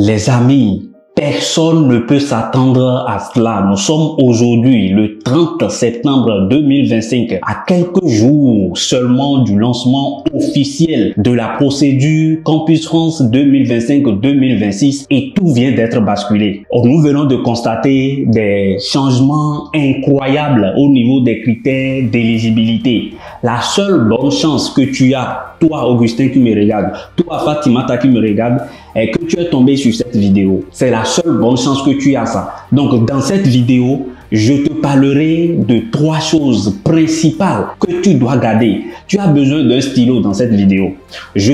Les amis, personne ne peut s'attendre à cela. Nous sommes aujourd'hui le 30 septembre 2025, à quelques jours seulement du lancement officiel de la procédure Campus France 2025-2026 et tout vient d'être basculé. Nous venons de constater des changements incroyables au niveau des critères d'éligibilité. La seule bonne chance que tu as, toi Augustin qui me regarde, toi Fatimata qui me regarde, est que tu es tombé sur cette vidéo. C'est la seule bonne chance que tu as ça. Donc dans cette vidéo, je te parlerai de 3 choses principales que tu dois garder. Tu as besoin d'un stylo dans cette vidéo. Je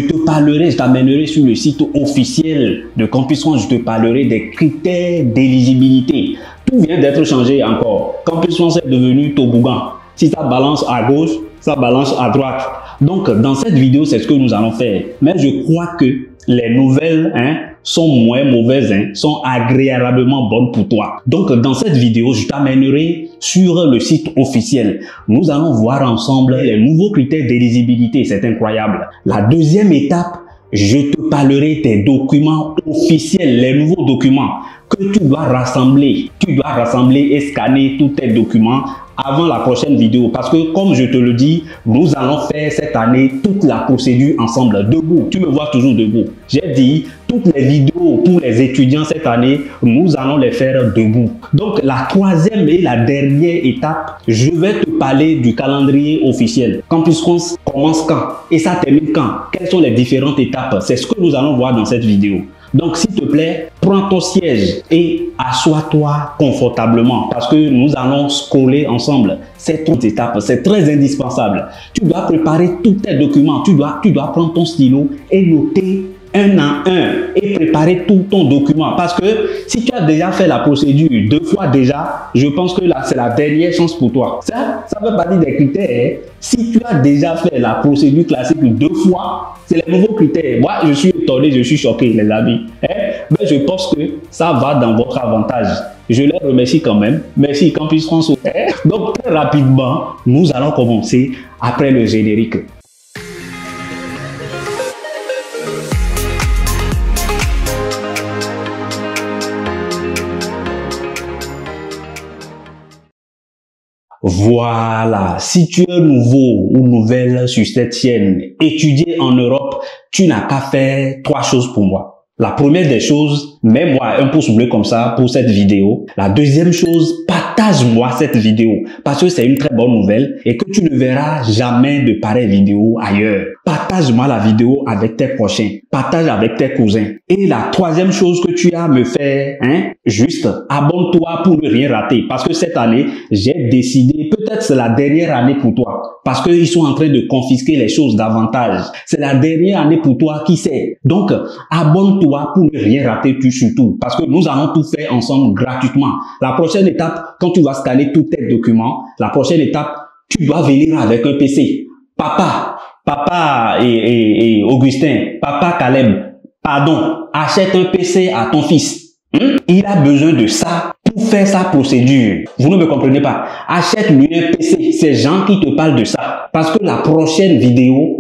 t'amènerai sur le site officiel de Campus France, je te parlerai des critères d'éligibilité. Tout vient d'être changé encore. Campus France est devenu toboggan. Si ça balance à gauche, ça balance à droite. Donc, dans cette vidéo, c'est ce que nous allons faire. Mais je crois que les nouvelles sont moins mauvaises, sont agréablement bonnes pour toi. Donc, dans cette vidéo, je t'amènerai sur le site officiel. Nous allons voir ensemble les nouveaux critères d'éligibilité. C'est incroyable. La deuxième étape, je te parlerai des documents officiels, les nouveaux documents que tu dois rassembler. Tu dois rassembler et scanner tous tes documents avant la prochaine vidéo. Parce que, comme je te le dis, nous allons faire cette année toute la procédure ensemble, debout. Tu me vois toujours debout. J'ai dit, toutes les vidéos pour les étudiants cette année, nous allons les faire debout. Donc, la troisième et la dernière étape, je vais te parler du calendrier officiel. Campus France commence quand? Et ça termine quand? Quelles sont les différentes étapes? C'est ce que nous allons voir dans cette vidéo. Donc, s'il te plaît, prends ton siège et assois-toi confortablement parce que nous allons scroller ensemble ces 3 étapes. C'est très indispensable. Tu dois préparer tous tes documents. Tu dois prendre ton stylo et noter un à un et préparer tout ton document. Parce que si tu as déjà fait la procédure 2 fois déjà, je pense que là, c'est la dernière chance pour toi. Ça fait partie des critères. Si tu as déjà fait la procédure classique 2 fois, c'est les nouveaux critères. Moi, je suis étonné, je suis choqué, les amis. Mais je pense que ça va dans votre avantage. Je les remercie quand même. Merci Campus France. Donc, très rapidement, nous allons commencer après le générique. Voilà, si tu es nouveau ou nouvelle sur cette chaîne, étudier en Europe, tu n'as qu'à faire 3 choses pour moi. La première des choses, mets-moi un pouce bleu comme ça pour cette vidéo. La deuxième chose, partage-moi cette vidéo parce que c'est une très bonne nouvelle et que tu ne verras jamais de pareilles vidéos ailleurs. Partage-moi la vidéo avec tes prochains, partage avec tes cousins. Et la troisième chose que tu as à me faire, juste abonne-toi pour ne rien rater parce que cette année, j'ai décidé, peut-être c'est la dernière année pour toi parce qu'ils sont en train de confisquer les choses davantage. C'est la dernière année pour toi, qui sait. Donc, abonne-toi pour ne rien rater surtout parce que nous allons tout faire ensemble gratuitement. La prochaine étape, quand tu vas scanner tous tes documents, la prochaine étape, tu dois venir avec un PC. Papa et Augustin, papa Caleb, pardon, achète un PC à ton fils. Il a besoin de ça pour faire sa procédure. Vous ne me comprenez pas. Achète-lui un PC. C'est Jean qui te parle de ça. Parce que la prochaine vidéo,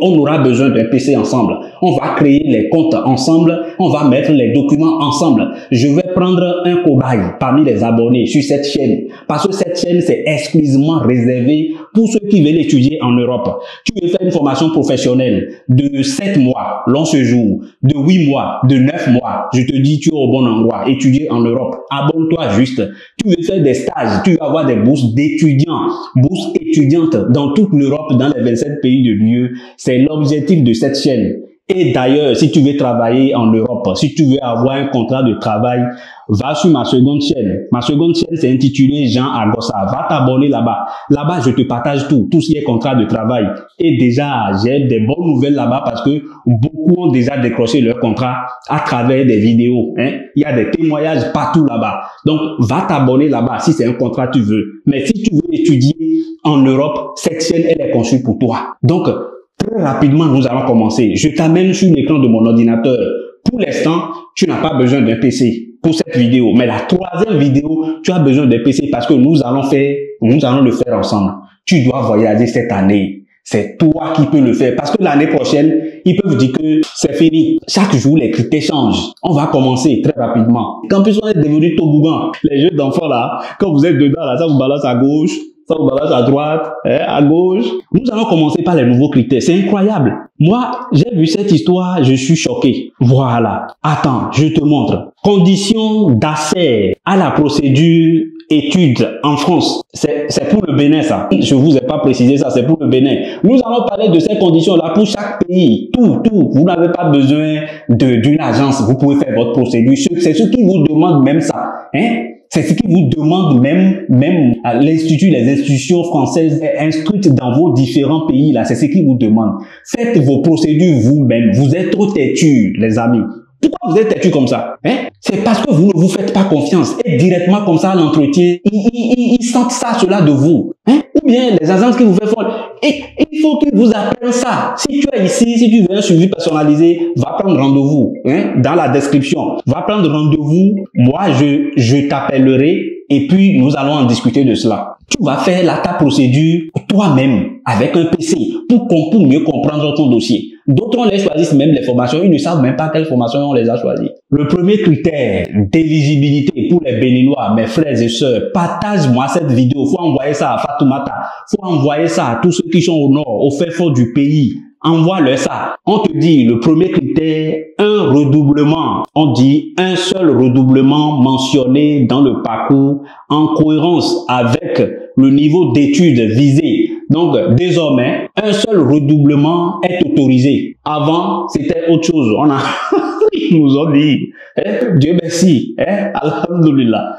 on aura besoin d'un PC ensemble. On va créer les comptes ensemble. On va mettre les documents ensemble. Je vais prendre un cobaye parmi les abonnés sur cette chaîne. Parce que cette chaîne, c'est exclusivement réservé pour ceux qui veulent étudier en Europe. Tu veux faire une formation professionnelle de 7 mois, long séjour, de 8 mois, de 9 mois. Je te dis, tu es au bon endroit. Étudier en Europe. Abonne-toi juste. Tu veux faire des stages. Tu vas avoir des bourses d'étudiants, bourses étudiantes dans toute l'Europe, dans les 27 pays de l'UE. C'est l'objectif de cette chaîne. Et d'ailleurs, si tu veux travailler en Europe, si tu veux avoir un contrat de travail, va sur ma seconde chaîne. Ma seconde chaîne, c'est intitulée Jean Agossa. Va t'abonner là-bas. Là-bas, je te partage tout ce qui est contrat de travail. Et déjà, j'ai des bonnes nouvelles là-bas parce que beaucoup ont déjà décroché leur contrat à travers des vidéos. Il y a des témoignages partout là-bas. Donc, va t'abonner là-bas si c'est un contrat que tu veux. Mais si tu veux étudier en Europe, cette chaîne, elle est conçue pour toi. Donc, très rapidement, nous allons commencer. Je t'amène sur l'écran de mon ordinateur. Pour l'instant, tu n'as pas besoin d'un PC pour cette vidéo. Mais la troisième vidéo, tu as besoin d'un PC parce que nous allons le faire ensemble. Tu dois voyager cette année. C'est toi qui peux le faire. Parce que l'année prochaine, ils peuvent dire que c'est fini. Chaque jour, les critères changent. On va commencer très rapidement. Quand plus on est devenu toboggan, les jeux d'enfants là, quand vous êtes dedans là, ça vous balance à gauche, ça vous balance à droite, à gauche. Nous allons commencer par les nouveaux critères. C'est incroyable. Moi, j'ai vu cette histoire, je suis choqué. Voilà. Attends, je te montre. Conditions d'accès à la procédure études en France. C'est pour le Bénin, ça. Je vous ai pas précisé ça, c'est pour le Bénin. Nous allons parler de ces conditions-là pour chaque pays. Tout. Vous n'avez pas besoin d'une agence. Vous pouvez faire votre procédure. C'est ce qui vous demande même ça. Hein? C'est ce qui vous demande même à l'Institut, les institutions françaises instruites dans vos différents pays, là. C'est ce qui vous demande. Faites vos procédures vous-même. Vous êtes trop têtus, les amis. Pourquoi vous êtes têtu comme ça? Hein? C'est parce que vous ne vous faites pas confiance. Et directement comme ça à l'entretien, ils sentent ça, cela de vous. Hein? Ou bien les agences qui vous font folle. Et il faut qu'ils vous apprennent ça. Si tu es ici, si tu veux un suivi personnalisé, va prendre rendez-vous. Hein? Dans la description. Va prendre rendez-vous. Moi, je t'appellerai et puis nous allons en discuter de cela. Tu vas faire ta procédure toi-même avec un PC pour mieux comprendre ton dossier. D'autres, on les choisissent même les formations. Ils ne savent même pas quelles formations on les a choisies. Le premier critère d'éligibilité pour les Béninois, mes frères et sœurs, partage-moi cette vidéo. Faut envoyer ça à Fatoumata. Faut envoyer ça à tous ceux qui sont au nord, au fin fond du pays. Envoie-leur ça. On te dit, le premier critère, un redoublement. On dit un seul redoublement mentionné dans le parcours en cohérence avec le niveau d'études visé. Donc, désormais, un seul redoublement est autorisé. Avant, c'était autre chose. Ils nous ont dit, Dieu merci, alhamdoulilah.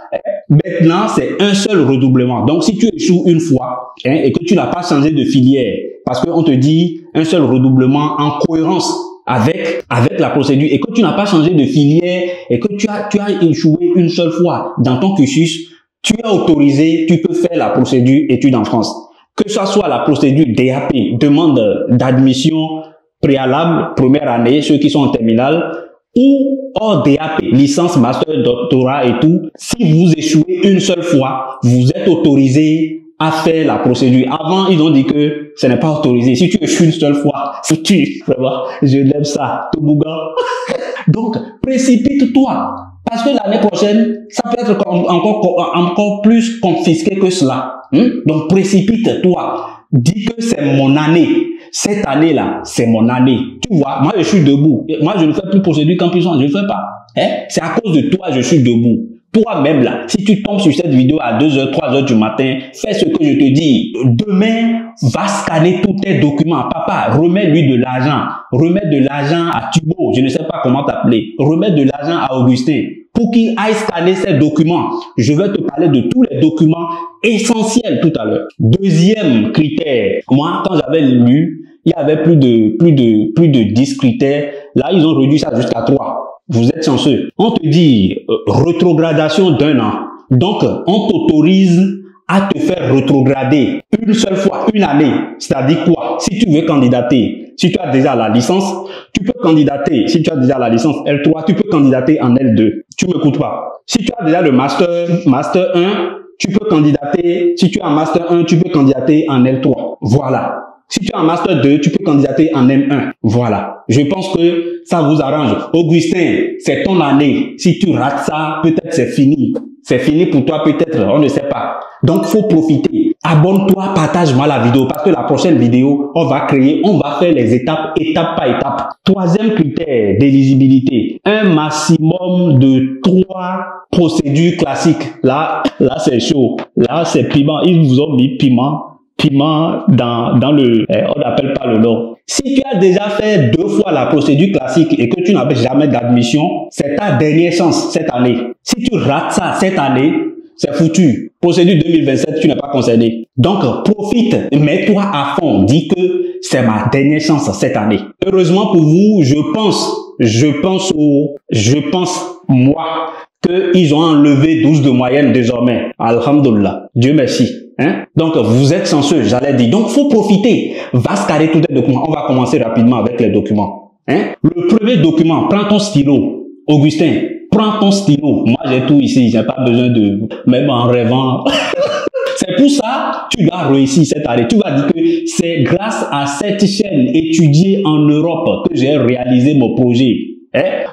Maintenant, c'est un seul redoublement. Donc, si tu échoues une fois et que tu n'as pas changé de filière, parce qu'on te dit un seul redoublement en cohérence avec la procédure et que tu n'as pas changé de filière et que tu as échoué une seule fois dans ton cursus, tu es autorisé, tu peux faire la procédure études en France. Que ce soit la procédure DAP, demande d'admission préalable, première année, ceux qui sont en terminale, ou hors DAP, licence, master, doctorat et tout, si vous échouez une seule fois, vous êtes autorisé à faire la procédure. Avant, ils ont dit que ce n'est pas autorisé. Si tu échoues une seule fois, foutu. Vraiment, je l'aime ça. Toboggan. Donc, précipite-toi. Parce que l'année prochaine, ça peut être encore plus confisqué que cela. Donc, précipite-toi. Dis que c'est mon année. Cette année-là, c'est mon année. Tu vois, moi, je suis debout. Moi, je ne fais plus procédure campus-1. Je ne fais pas. C'est à cause de toi, je suis debout. Toi-même là, si tu tombes sur cette vidéo à 2h, 3h du matin, fais ce que je te dis. Demain, va scanner tous tes documents. Papa, remets-lui de l'argent. Remets de l'argent à Thibaut, je ne sais pas comment t'appeler. Remets de l'argent à Augustin pour qu'il aille scanner ces documents. Je vais te parler de tous les documents essentiels tout à l'heure. Deuxième critère. Moi, quand j'avais lu, il y avait plus de 10 critères. Là, ils ont réduit ça jusqu'à 3. Vous êtes chanceux. On te dit rétrogradation d'1 an. Donc, on t'autorise à te faire rétrograder une seule fois, une année. C'est-à-dire quoi? Si tu veux candidater, si tu as déjà la licence, tu peux candidater. Si tu as déjà la licence L3, tu peux candidater en L2. Tu m'écoutes pas. Si tu as déjà le master 1, tu peux candidater. Si tu as un master 1, tu peux candidater en L3. Voilà. Si tu as un master 2, tu peux candidater en M1. Voilà. Je pense que ça vous arrange. Augustin, c'est ton année. Si tu rates ça, peut-être c'est fini. C'est fini pour toi peut-être, on ne sait pas. Donc, faut profiter. Abonne-toi, partage-moi la vidéo parce que la prochaine vidéo, on va faire les étapes par étape. Troisième critère d'éligibilité, un maximum de 3 procédures classiques. Là c'est chaud. Là, c'est piment. Ils vous ont mis piment dans le, on n'appelle pas le nom. Si tu as déjà fait 2 fois la procédure classique et que tu n'avais jamais d'admission, c'est ta dernière chance cette année. Si tu rates ça cette année, c'est foutu. Procédure 2027, tu n'es pas concerné. Donc, profite, mets-toi à fond. Dis que c'est ma dernière chance cette année. Heureusement pour vous, je pense, moi, qu'ils ont enlevé 12 de moyenne désormais. Alhamdoulilah. Dieu merci. Donc, vous êtes chanceux, j'allais dire. Donc, faut profiter. Va scanner tous les documents. On va commencer rapidement avec les documents. Le premier document, prends ton stylo. Augustin, prends ton stylo. Moi, j'ai tout ici. J'ai pas besoin de, même en rêvant. C'est Mais pour ça, tu dois réussir cette année. Tu vas dire que c'est grâce à cette chaîne étudiée en Europe que j'ai réalisé mon projet.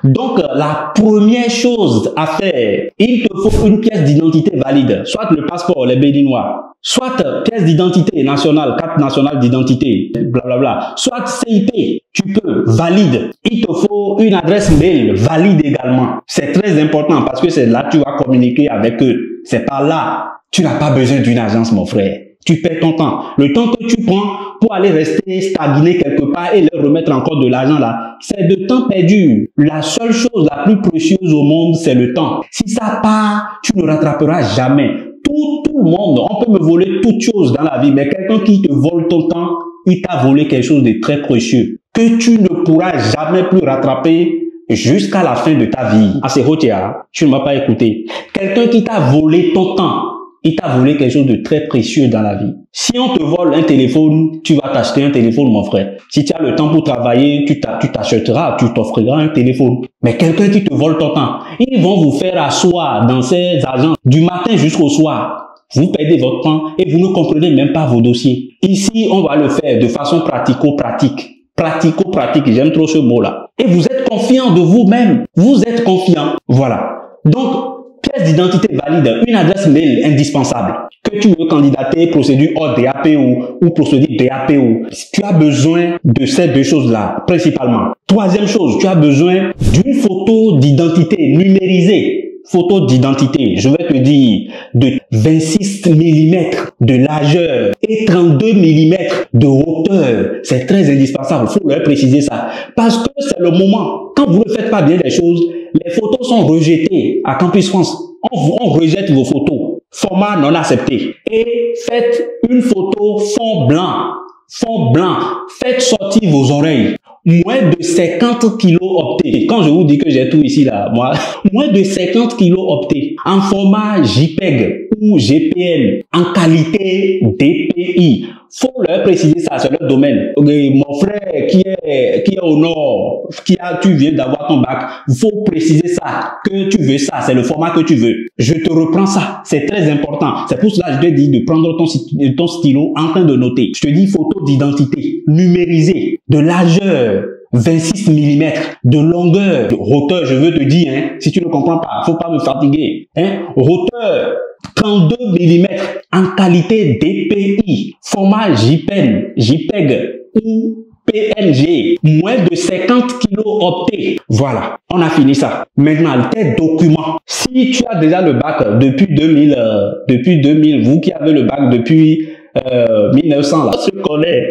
Donc, la première chose à faire, il te faut une pièce d'identité valide, soit le passeport, les béninois, soit pièce d'identité nationale, carte nationale d'identité, blablabla, soit CIP, tu peux, valide. Il te faut une adresse mail valide également. C'est très important parce que c'est là que tu vas communiquer avec eux. C'est par là. Tu n'as pas besoin d'une agence, mon frère. Tu perds ton temps. Le temps que tu prends pour aller rester stagné quelque part et leur remettre encore de l'argent là, c'est de temps perdu. La seule chose la plus précieuse au monde, c'est le temps. Si ça part, tu ne rattraperas jamais. Tout le monde, on peut me voler toutes choses dans la vie, mais quelqu'un qui te vole ton temps, il t'a volé quelque chose de très précieux que tu ne pourras jamais plus rattraper jusqu'à la fin de ta vie. Ah, c'est Rotia, tu ne m'as pas écouté. Quelqu'un qui t'a volé ton temps, il t'a volé quelque chose de très précieux dans la vie. Si on te vole un téléphone, tu vas t'acheter un téléphone, mon frère. Si tu as le temps pour travailler, tu t'achèteras, tu t'offriras un téléphone. Mais quelqu'un qui te vole ton temps, ils vont vous faire asseoir dans ces agences du matin jusqu'au soir. Vous perdez votre temps et vous ne comprenez même pas vos dossiers. Ici, on va le faire de façon pratico-pratique. Pratico-pratique, j'aime trop ce mot-là. Et vous êtes confiant de vous-même. Vous êtes confiant. Voilà. Donc, pièce d'identité valide, une adresse mail indispensable. Que tu veux candidater, procédure hors DAPO ou procédure DAPO. Tu as besoin de ces deux choses-là, principalement. Troisième chose, tu as besoin d'une photo d'identité numérisée. Photo d'identité, je vais te dire, de 26 mm de largeur et 32 mm de hauteur. C'est très indispensable, il faut leur préciser ça. Parce que c'est le moment, quand vous ne faites pas bien les choses, les photos sont rejetées à Campus France. On rejette vos photos. Format non accepté. Et faites une photo fond blanc. Fond blanc. Faites sortir vos oreilles. Moins de 50 kilos optés. Quand je vous dis que j'ai tout ici là, moi, moins de 50 kilos optés. En format JPEG ou GPN. En qualité DPI. Faut leur préciser ça, c'est leur domaine. Okay, mon frère qui est au nord, tu viens d'avoir ton bac, faut préciser ça, que tu veux ça, c'est le format que tu veux. Je te reprends ça, c'est très important. C'est pour cela que je te dis de prendre ton stylo en train de noter. Je te dis photo d'identité, numérisée, de largeur, 26 mm, de longueur, de hauteur, je veux te dire, hein, si tu ne comprends pas, faut pas me fatiguer, hein, hauteur, 32 mm, en qualité DPI, format JPEG ou PNG, moins de 50 kilos optés. Voilà, on a fini ça. Maintenant, tes documents. Si tu as déjà le bac depuis 2000, vous qui avez le bac depuis 1900 là, je connais,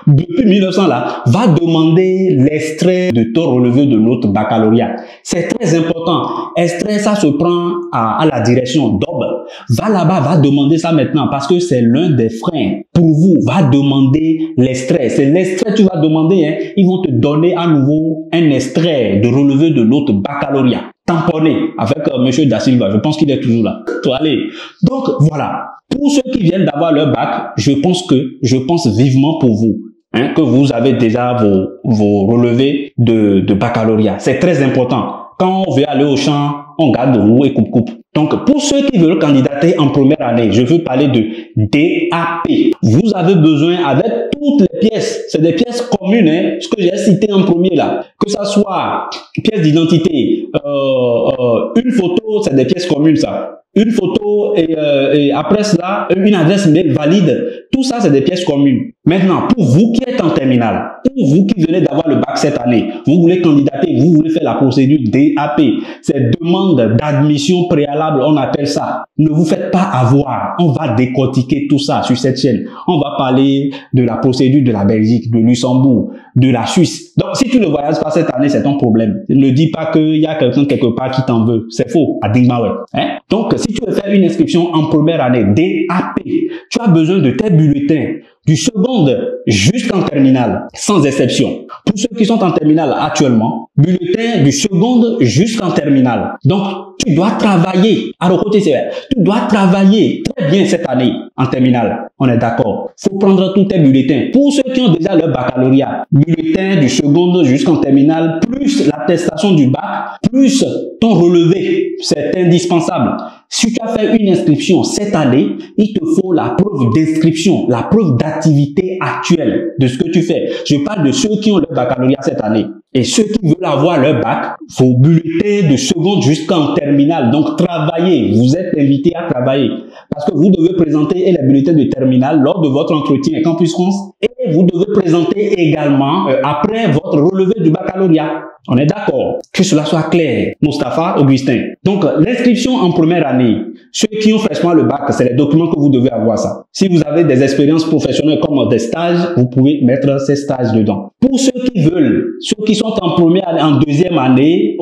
depuis 1900 là, va demander l'extrait de ton relevé de notre baccalauréat. C'est très important. Extrait, ça se prend à la direction d'OB. Va là-bas, va demander ça maintenant parce que c'est l'un des freins. Pour vous, va demander l'extrait. C'est l'extrait que tu vas demander, hein. Ils vont te donner à nouveau un extrait de relevé de notre baccalauréat. Tamponné avec Monsieur Da Silva. Je pense qu'il est toujours là. Allez. Donc, voilà. Pour ceux qui viennent d'avoir leur bac, je pense vivement pour vous, hein, que vous avez déjà vos relevés de baccalauréat. C'est très important. Quand on veut aller au champ, on garde roue et coupe-coupe. Donc, pour ceux qui veulent candidater en première année, je veux parler de DAP. Vous avez besoin, avec toutes les pièces, c'est des pièces communes, hein, ce que j'ai cité en premier là, que ça soit pièce d'identité, une photo, c'est des pièces communes ça. Une photo et après cela, une adresse mail valide. Tout ça, c'est des pièces communes. Maintenant, pour vous qui êtes en terminale, pour vous qui venez d'avoir le bac cette année, vous voulez candidater, vous voulez faire la procédure DAP, c'est demande d'admission préalable, on appelle ça. Ne vous faites pas avoir. On va décortiquer tout ça sur cette chaîne. On va parler de la procédure de la Belgique, de Luxembourg, de la Suisse. Donc, si tu ne voyages pas cette année, c'est ton problème. Ne dis pas qu'il y a quelqu'un quelque part qui t'en veut. C'est faux. À Dingmawe. Hein? Donc, si tu veux faire une inscription en première année, DAP, tu as besoin de tes bulletins du seconde jusqu'en terminale, sans exception. Pour ceux qui sont en terminale actuellement, bulletin du seconde jusqu'en terminale. Donc, tu dois travailler. Alors, côté sévère, tu dois travailler très bien cette année en terminale. On est d'accord. Faut prendre tous tes bulletins. Pour ceux qui ont déjà leur baccalauréat, bulletin du seconde jusqu'en terminale, plus l'attestation du bac, plus ton relevé. C'est indispensable. Si tu as fait une inscription cette année, il te faut la preuve d'inscription, la preuve d'activité actuelle de ce que tu fais. Je parle de ceux qui ont le baccalauréat cette année. Et ceux qui veulent avoir leur bac, vos bulletins de seconde jusqu'en terminale. Donc, travaillez. Vous êtes invités à travailler. Parce que vous devez présenter les bulletins de terminale lors de votre entretien à Campus France. Et vous devez présenter également, après votre relevé du baccalauréat. On est d'accord? Que cela soit clair, Mustapha, Augustin. Donc, l'inscription en première année, ceux qui ont fraîchement le bac, c'est les documents que vous devez avoir ça. Si vous avez des expériences professionnelles comme des stages, vous pouvez mettre ces stages dedans. Pour ceux qui veulent, ceux qui sont en première année, en deuxième année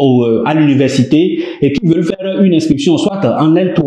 à l'université et qui veulent faire une inscription soit en L3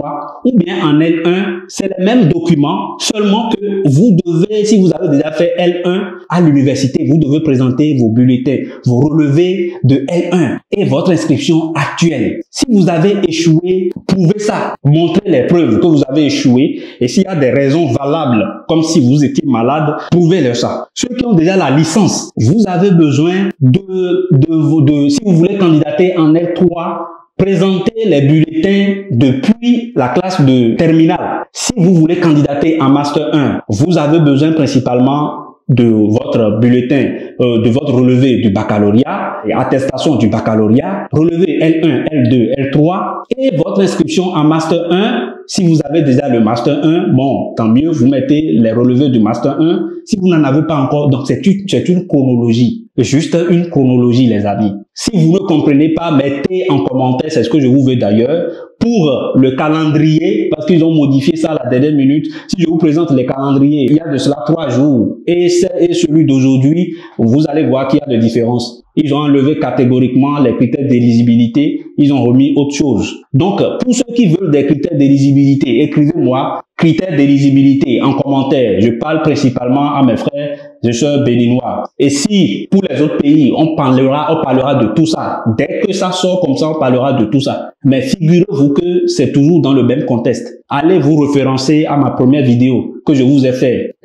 ou bien en L1, c'est les mêmes documents, seulement que vous devez, si vous avez déjà fait L1 à l'université, vous devez présenter vos bulletins, vos relevés de L1 et votre inscription actuelle. Si vous avez échoué, prouvez ça. Montrez les preuves que vous avez échoué. Et s'il y a des raisons valables, comme si vous étiez malade, prouvez-le ça. Ceux qui ont déjà la licence, vous avez besoin si vous voulez candidater en L3, présentez les bulletins depuis la classe de terminale. Si vous voulez candidater en Master 1, vous avez besoin principalement de votre bulletin, de votre relevé du baccalauréat et attestation du baccalauréat, relevé L1, L2, L3 et votre inscription en Master 1. Si vous avez déjà le Master 1, bon, tant mieux, vous mettez les relevés du Master 1. Si vous n'en avez pas encore, donc c'est une chronologie. Juste une chronologie, les amis. Si vous ne comprenez pas, mettez en commentaire, c'est ce que je vous veux d'ailleurs, pour le calendrier, parce qu'ils ont modifié ça à la dernière minute. Si je vous présente les calendriers, il y a de cela 3 jours, et celui d'aujourd'hui, vous allez voir qu'il y a de différences. Ils ont enlevé catégoriquement les critères d'éligibilité, ils ont remis autre chose. Donc, pour ceux qui veulent des critères d'éligibilité, écrivez-moi critères d'éligibilité en commentaire. Je parle principalement à mes frères et sœurs béninois. Et si pour les autres pays, on parlera de tout ça. Dès que ça sort comme ça, on parlera de tout ça. Mais figurez-vous que c'est toujours dans le même contexte. Allez vous référencer à ma première vidéo que je vous ai fait.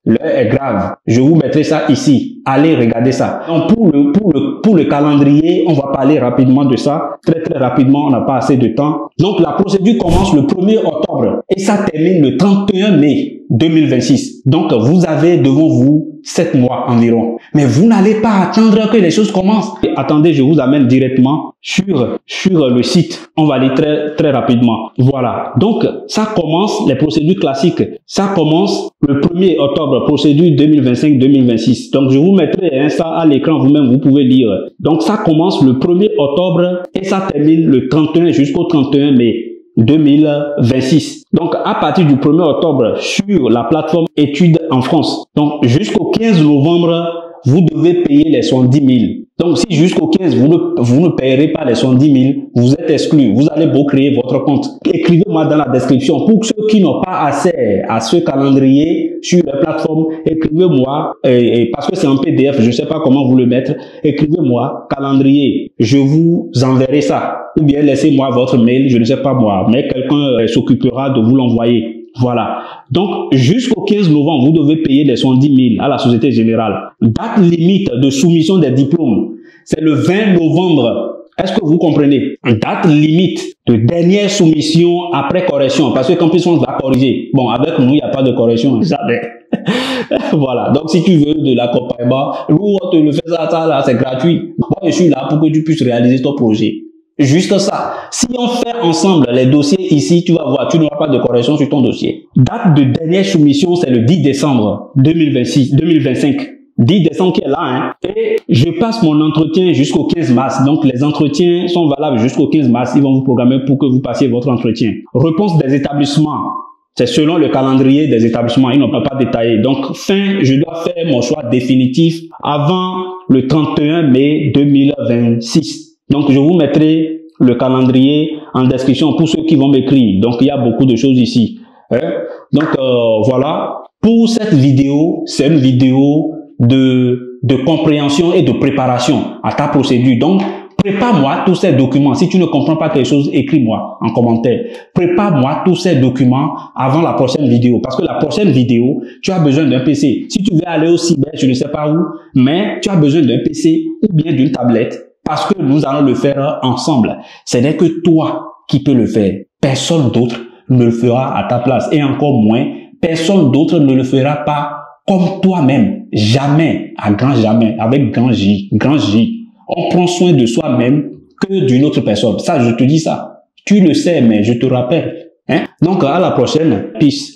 L'heure est grave. Je vous mettrai ça ici. Allez regarder ça. Donc pour le calendrier, on va parler rapidement de ça. Très rapidement, on n'a pas assez de temps. Donc la procédure commence le 1er octobre et ça termine le 31 mai 2026. Donc vous avez devant vous 7 mois environ. Mais vous n'allez pas attendre que les choses commencent. Attendez, je vous amène directement sur le site. On va aller très rapidement. Voilà. Donc, ça commence, les procédures classiques. Ça commence le 1er octobre, procédure 2025-2026. Donc, je vous mettrai ça à l'écran, vous-même, vous pouvez lire. Donc, ça commence le 1er octobre et ça termine le 31 jusqu'au 31 mai 2026. Donc, à partir du 1er octobre sur la plateforme Études en France. Donc, jusqu'au 15 novembre, vous devez payer les 110 000. Donc, si jusqu'au 15, vous ne payerez pas les 110 000, vous êtes exclu. Vous allez beau créer votre compte. Écrivez-moi dans la description. Pour ceux qui n'ont pas accès à ce calendrier sur la plateforme, écrivez-moi, parce que c'est en PDF, je ne sais pas comment vous le mettre. Écrivez-moi calendrier. Je vous enverrai ça. Ou bien laissez-moi votre mail, je ne sais pas moi, mais quelqu'un s'occupera de vous l'envoyer. Voilà. Donc, jusqu'au 15 novembre, vous devez payer les 110 000 à la Société Générale. Date limite de soumission des diplômes, c'est le 20 novembre. Est-ce que vous comprenez? Date limite de dernière soumission après correction, parce que Campus France va corriger. Bon, avec nous, il n'y a pas de correction, jamais. Voilà. Donc, si tu veux de l'accompagnement, nous, on te le fait ça là, c'est gratuit. Moi, je suis là pour que tu puisses réaliser ton projet. Juste ça. Si on fait ensemble les dossiers ici, tu vas voir, tu n'auras pas de correction sur ton dossier. Date de dernière soumission, c'est le 10 décembre 2025. 10 décembre qui est là, hein. Et je passe mon entretien jusqu'au 15 mars. Donc, les entretiens sont valables jusqu'au 15 mars. Ils vont vous programmer pour que vous passiez votre entretien. Réponse des établissements. C'est selon le calendrier des établissements. Ils n'ont pas détaillé. Donc, je dois faire mon choix définitif avant le 31 mai 2026. Donc, je vous mettrai le calendrier en description pour ceux qui vont m'écrire. Donc, il y a beaucoup de choses ici. Donc, voilà. Pour cette vidéo, c'est une vidéo de compréhension et de préparation à ta procédure. Donc, prépare-moi tous ces documents. Si tu ne comprends pas quelque chose, écris-moi en commentaire. Prépare-moi tous ces documents avant la prochaine vidéo. Parce que la prochaine vidéo, tu as besoin d'un PC. Si tu veux aller au cyber, je ne sais pas où, mais tu as besoin d'un PC ou bien d'une tablette. Parce que nous allons le faire ensemble. Ce n'est que toi qui peut le faire. Personne d'autre ne le fera à ta place. Et encore moins, personne d'autre ne le fera pas comme toi-même. Jamais, à grand jamais, avec grand J, grand J. On prend soin de soi-même que d'une autre personne. Ça, je te dis ça. Tu le sais, mais je te rappelle. Hein? Donc, à la prochaine. Peace.